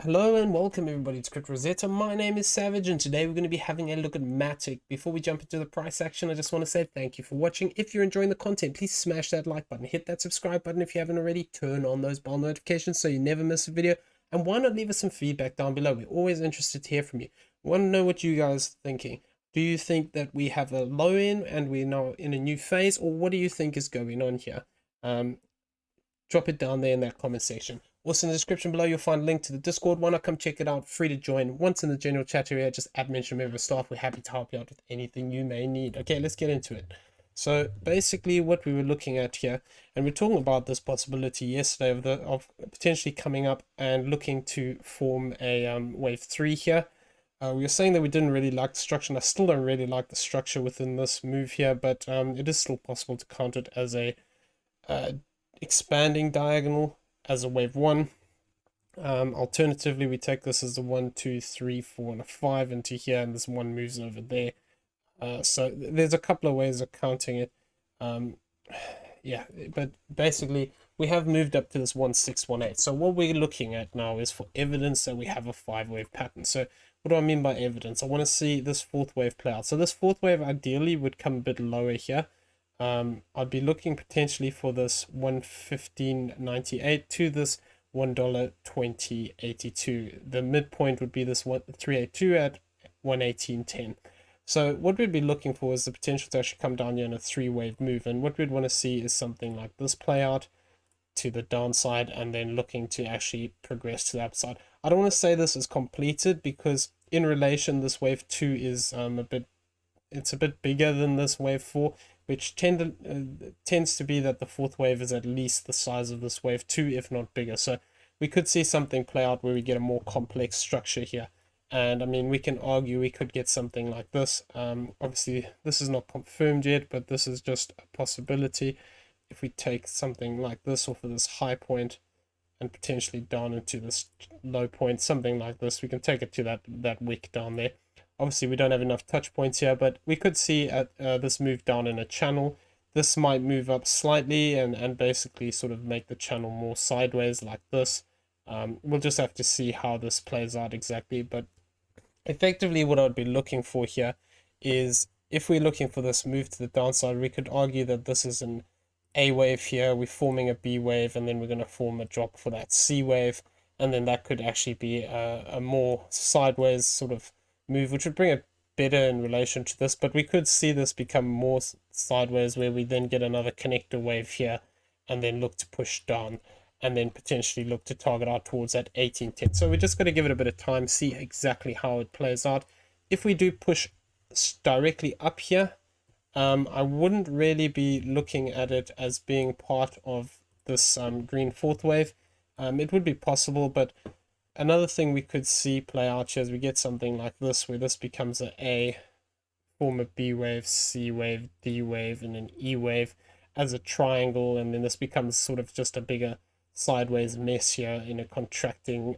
Hello and welcome everybody to Crypto Rosetta. My name is Savage and today we're going to be having a look at MATIC. Before we jump into the price action, I just want to say thank you for watching. If you're enjoying the content, please smash that like button, hit that subscribe button if you haven't already, turn on those bell notifications so you never miss a video, and why not leave us some feedback down below. We're always interested to hear from you. We want to know what you guys are thinking. Do you think that we have a low in and we're now in a new phase, or what do you think is going on here? Drop it down there in that comment section. Also in the description below, you'll find a link to the Discord. Why not come check it out? Free to join. Once in the general chat area, just add mention member of staff. We're happy to help you out with anything you may need. Okay, let's get into it. So basically what we were looking at here, and we're talking about this possibility yesterday of potentially coming up and looking to form a wave 3 here. We were saying that we didn't really like the structure, and I still don't really like the structure within this move here, but it is still possible to count it as a expanding diagonal as a wave 1. Alternatively, we take this as a 1, 2, 3, 4, and a 5 into here, and this one moves over there. So there's a couple of ways of counting it. Yeah, but basically we have moved up to this 1618. So what we're looking at now is for evidence that we have a 5-wave pattern. So what do I mean by evidence? I want to see this 4th wave play out. So this 4th wave ideally would come a bit lower here. I'd be looking potentially for this 115.98 to this $1.2082. The midpoint would be this 382 at 118.10. So what we'd be looking for is the potential to actually come down here in a 3-wave move, and what we'd want to see is something like this play out to the downside and then looking to actually progress to the upside. I don't want to say this is completed because in relation this wave 2 is it's a bit bigger than this wave 4, which tends to be that the 4th wave is at least the size of this wave 2, if not bigger. So we could see something play out where we get a more complex structure here. And I mean, we can argue we could get something like this. Obviously, this is not confirmed yet, but this is just a possibility. If we take something like this off of this high point and potentially down into this low point, something like this, we can take it to that wick down there. Obviously, we don't have enough touch points here, but we could see this move down in a channel. This might move up slightly and basically sort of make the channel more sideways like this. We'll just have to see how this plays out exactly, but effectively what I would be looking for here is, if we're looking for this move to the downside, we could argue that this is an A wave here, we're forming a B wave, and then we're going to form a drop for that C wave, and then that could actually be a more sideways sort of move, which would bring it better in relation to this. But we could see this become more sideways, where we then get another connector wave here and then look to push down and then potentially look to target out towards that 1810. So we just got to give it a bit of time, see exactly how it plays out. If we do push directly up here, I wouldn't really be looking at it as being part of this green 4th wave. It would be possible, but another thing we could see play out here is we get something like this, where this becomes an A, form a B wave, C wave, D wave, and an E wave as a triangle, and then this becomes sort of just a bigger sideways mess here in a contracting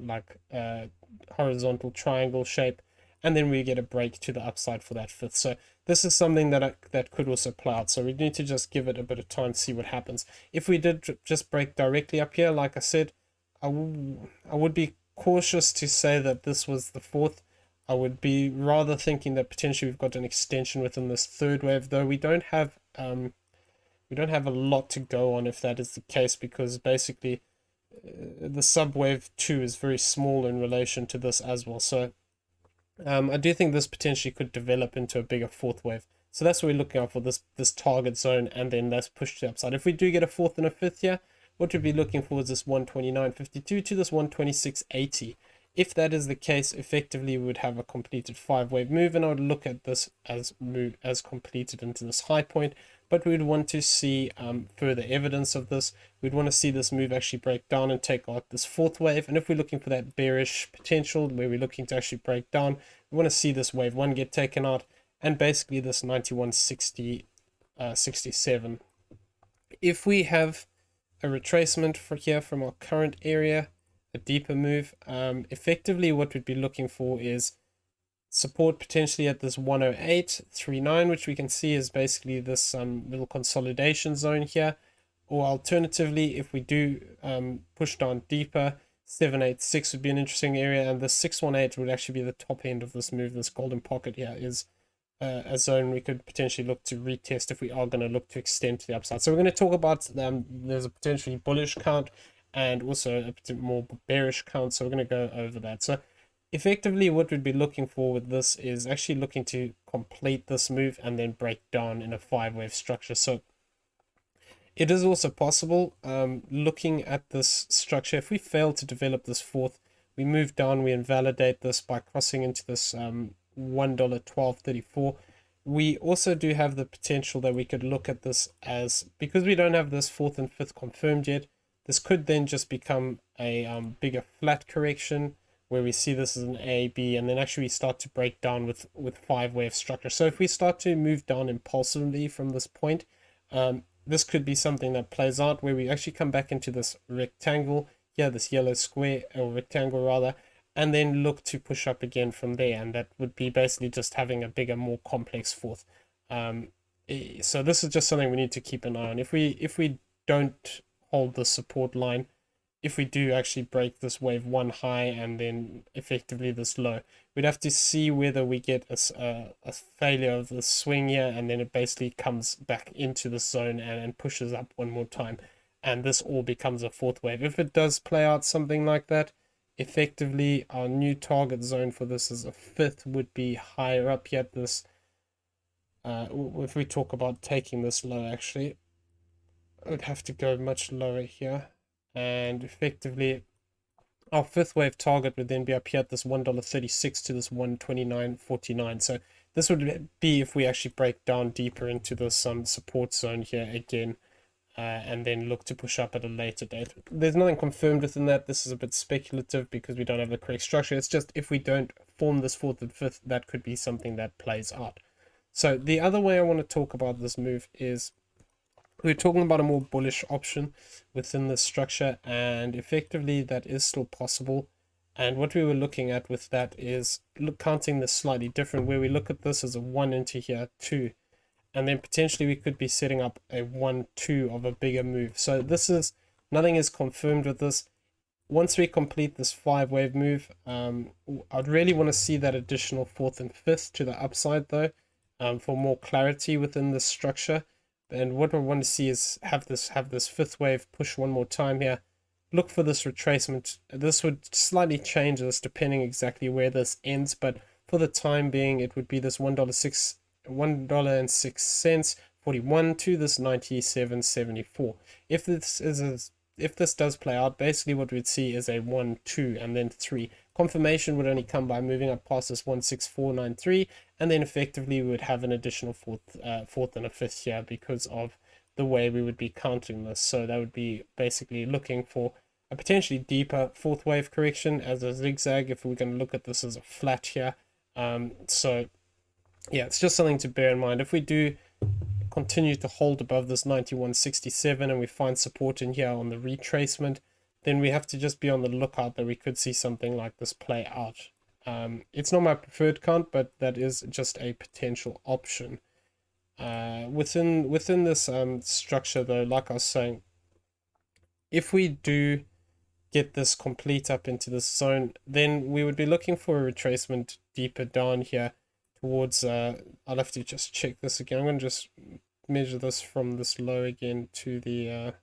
like horizontal triangle shape, and then we get a break to the upside for that 5th. So this is something that could also play out, so we need to just give it a bit of time to see what happens. If we did just break directly up here, like I said, I would be cautious to say that this was the 4th. I would be rather thinking that potentially we've got an extension within this 3rd wave, though we don't have a lot to go on if that is the case, because basically the subwave 2 is very small in relation to this as well. So I do think this potentially could develop into a bigger 4th wave. So that's what we're looking out for, this target zone, and then that's pushed to the upside. If we do get a 4th and a 5th here, what we'd be looking for is this 129.52 to this 126.80. If that is the case, effectively we would have a completed 5-wave move, and I would look at this as completed into this high point. But we'd want to see further evidence of this. We'd want to see this move actually break down and take out this 4th wave. And if we're looking for that bearish potential where we're looking to actually break down, we want to see this wave 1 get taken out, and basically this 91.67. If we have a retracement here from our current area, a deeper move, effectively what we'd be looking for is support potentially at this 108.39, which we can see is basically this little consolidation zone here, or alternatively, if we do push down deeper, 786 would be an interesting area, and the 618 would actually be the top end of this move. This golden pocket here is a zone we could potentially look to retest if we are going to look to extend to the upside. So we're going to talk about there's a potentially bullish count and also a more bearish count, so we're going to go over that. So effectively what we'd be looking for with this is actually looking to complete this move and then break down in a 5-wave structure. So it is also possible, looking at this structure, if we fail to develop this fourth, we move down, we invalidate this by crossing into this $1.1234. We also do have the potential that we could look at this as, because we don't have this fourth and fifth confirmed yet, this could then just become a bigger flat correction where we see this as an A, B, and then actually start to break down with 5-wave structure. So if we start to move down impulsively from this point, this could be something that plays out where we actually come back into this rectangle here, this yellow square, or rectangle rather, and then look to push up again from there. And that would be basically just having a bigger, more complex fourth. So this is just something we need to keep an eye on. If we don't hold the support line, if we do actually break this wave 1 high and then effectively this low, we'd have to see whether we get a failure of the swing here, and then it basically comes back into the zone and pushes up one more time, and this all becomes a fourth wave. If it does play out something like that, effectively our new target zone for this is a fifth, would be higher up yet. This if we talk about taking this low, actually I would have to go much lower here, and effectively our fifth wave target would then be up here at this $1.36 to this $129.49. So this would be if we actually break down deeper into this support zone here again, and then look to push up at a later date. There's nothing confirmed within that. This is a bit speculative because we don't have the correct structure. It's just if we don't form this fourth and fifth, that could be something that plays out. So the other way I want to talk about this move is we're talking about a more bullish option within the structure, and effectively that is still possible. And what we were looking at with that is counting this slightly different, where we look at this as a 1 into here, 2, and then potentially we could be setting up a 1-2 of a bigger move. So this is, nothing is confirmed with this. Once we complete this 5-wave move, I'd really want to see that additional fourth and fifth to the upside though, for more clarity within the structure. And what I want to see is have this fifth wave push one more time here. Look for this retracement. This would slightly change this depending exactly where this ends, but for the time being, it would be this $1.06 41 to this 97.74. If this does play out, basically what we'd see is a 1, 2, and then 3. Confirmation would only come by moving up past this 16493, and then effectively we would have an additional fourth and a fifth here because of the way we would be counting this. So that would be basically looking for a potentially deeper fourth wave correction as a zigzag if we're going to look at this as a flat here. So yeah, it's just something to bear in mind. If we do continue to hold above this 91.67 and we find support in here on the retracement, then we have to just be on the lookout that we could see something like this play out. It's not my preferred count, but that is just a potential option. Within this structure though, like I was saying, if we do get this complete up into this zone, then we would be looking for a retracement deeper down here towards, I'll have to just check this again. I'm going to just measure this from this low again to the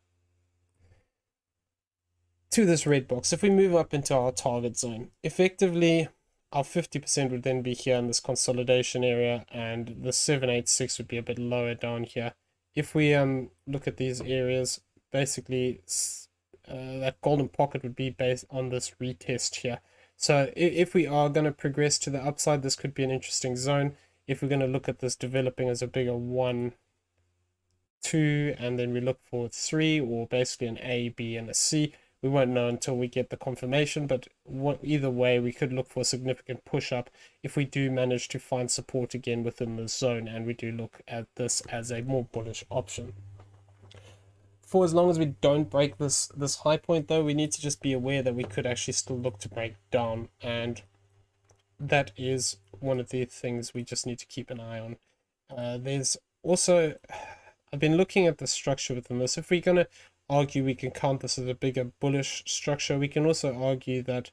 to this red box. If we move up into our target zone, effectively our 50% would then be here in this consolidation area, and the 786 would be a bit lower down here. If we look at these areas, basically that golden pocket would be based on this retest here. So if we are going to progress to the upside, this could be an interesting zone. If we're going to look at this developing as a bigger 1, 2, and then we look for 3, or basically an A, B, and a C, we won't know until we get the confirmation, but either way, we could look for a significant push up if we do manage to find support again within the zone, and we do look at this as a more bullish option. For as long as we don't break this high point though, we need to just be aware that we could actually still look to break down, and that is one of the things we just need to keep an eye on. There's also I've been looking at the structure within this. If we're going to argue we can count this as a bigger bullish structure, we can also argue that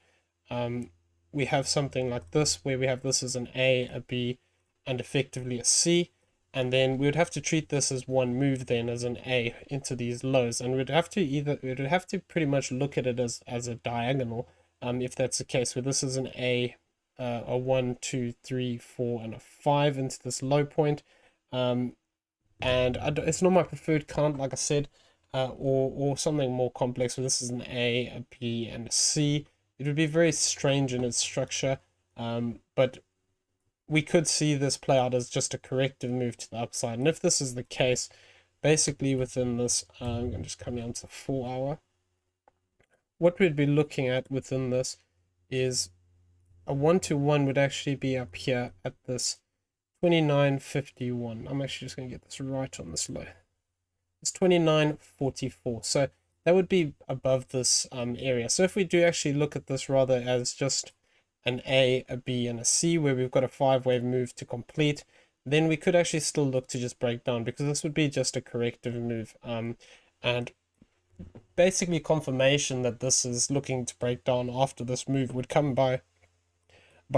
we have something like this, where we have this as an A, a B, and effectively a C. And then we would have to treat this as one move then as an A into these lows. And we'd have to pretty much look at it as a diagonal, if that's the case, where this is an A, a 1, 2, 3, 4, and a 5 into this low point. And it's not my preferred count, like I said, or something more complex, where this is an A, a B, and a C. It would be very strange in its structure, but we could see this play out as just a corrective move to the upside. And if this is the case, basically within this, I'm going to just come down to the 4 hour. What we'd be looking at within this is a 1-to-1 would actually be up here at this 29.51. I'm actually just going to get this right on this low. It's 29.44. So that would be above this area. So if we do actually look at this rather as just an A, a B, and a C, where we've got a 5-wave move to complete, then we could actually still look to just break down, because this would be just a corrective move. And basically confirmation that this is looking to break down after this move would come by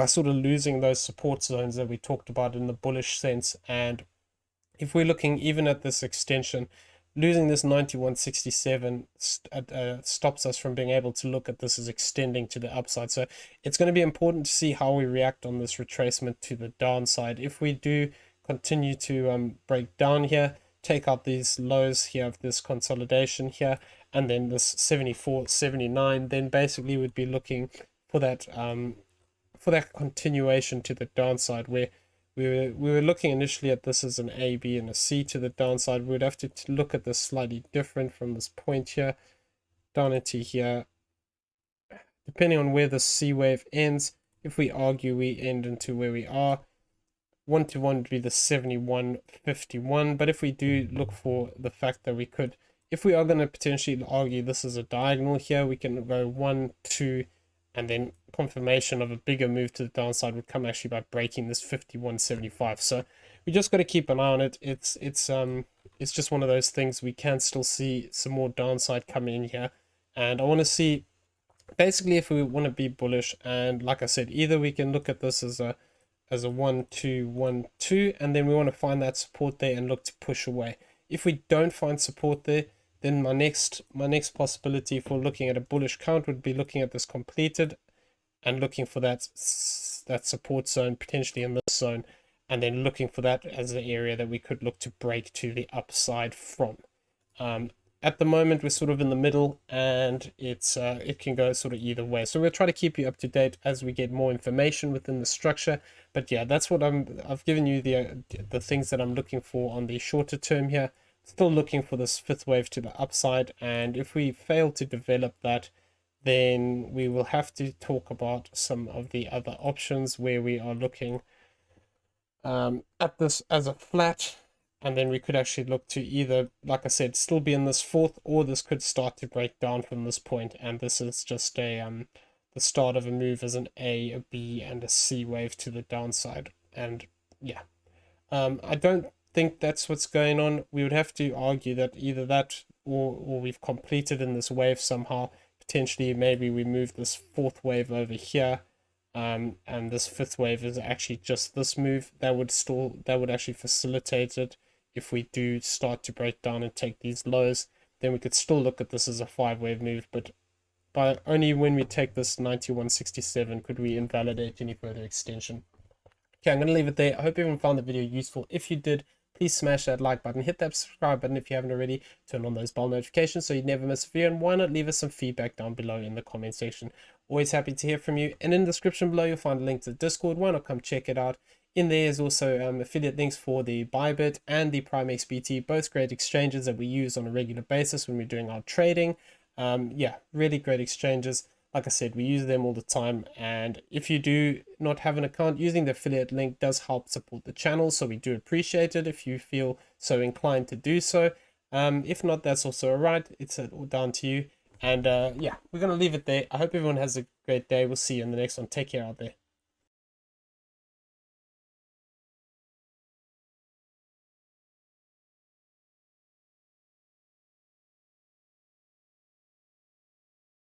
sort of losing those support zones that we talked about in the bullish sense. And if we're looking even at this extension, losing this 91.67 stops us from being able to look at this as extending to the upside. So it's going to be important to see how we react on this retracement to the downside. If we do continue to break down here, take out these lows here of this consolidation here, and then this 74.79, then basically we'd be looking for that continuation to the downside, where we were looking initially at this as an A, B, and a C to the downside. We would have to look at this slightly different from this point here down into here, depending on where the C wave ends. If we argue we end into where we are, 1-to-1 would be the 71.51. But if we do look for the fact that we could, if we are going to potentially argue this is a diagonal here, we can go 1, 2, and then confirmation of a bigger move to the downside would come actually by breaking this 51.75. So we just got to keep an eye on it. It's just one of those things. We can still see some more downside coming in here, and I want to see basically if we want to be bullish. And like I said, either we can look at this as a 1, 2, 1, 2, and then we want to find that support there and look to push away. If we don't find support there, then my next possibility for looking at a bullish count would be looking at this completed and looking for that support zone potentially in this zone, and then looking for that as the area that we could look to break to the upside from. At the moment we're sort of in the middle, and it can go sort of either way. So we'll try to keep you up to date as we get more information within the structure. But yeah, that's what I've given you the things that I'm looking for on the shorter term here. Still looking for this 5th wave to the upside, and if we fail to develop that, then we will have to talk about some of the other options where we are looking at this as a flat, and then we could actually look to either, like I said, still be in this 4th, or this could start to break down from this point, and this is just the start of a move as an A, a B, and a C wave to the downside. And yeah, I don't think that's what's going on. We would have to argue that either that or we've completed in this wave somehow. Potentially maybe we move this 4th wave over here, and this 5th wave is actually just this move. That would actually facilitate it. If we do start to break down and take these lows, then we could still look at this as a 5-wave move, but by only when we take this 91.67 could we invalidate any further extension. Okay, I'm going to leave it there. I hope everyone found the video useful. If you did, please smash that like button, hit that subscribe button if you haven't already, turn on those bell notifications so you never miss a video, and why not leave us some feedback down below in the comment section. Always happy to hear from you. And in the description below you'll find a link to the Discord. Why not come check it out? In there is also affiliate links for the BYBIT and the PrimeXBT, both great exchanges that we use on a regular basis when we're doing our trading. Yeah, really great exchanges. Like I said, we use them all the time, and if you do not have an account, using the affiliate link does help support the channel, so we do appreciate it if you feel so inclined to do so. If not, that's also alright. It's all down to you. And yeah, we're going to leave it there. I hope everyone has a great day. We'll see you in the next one. Take care out there.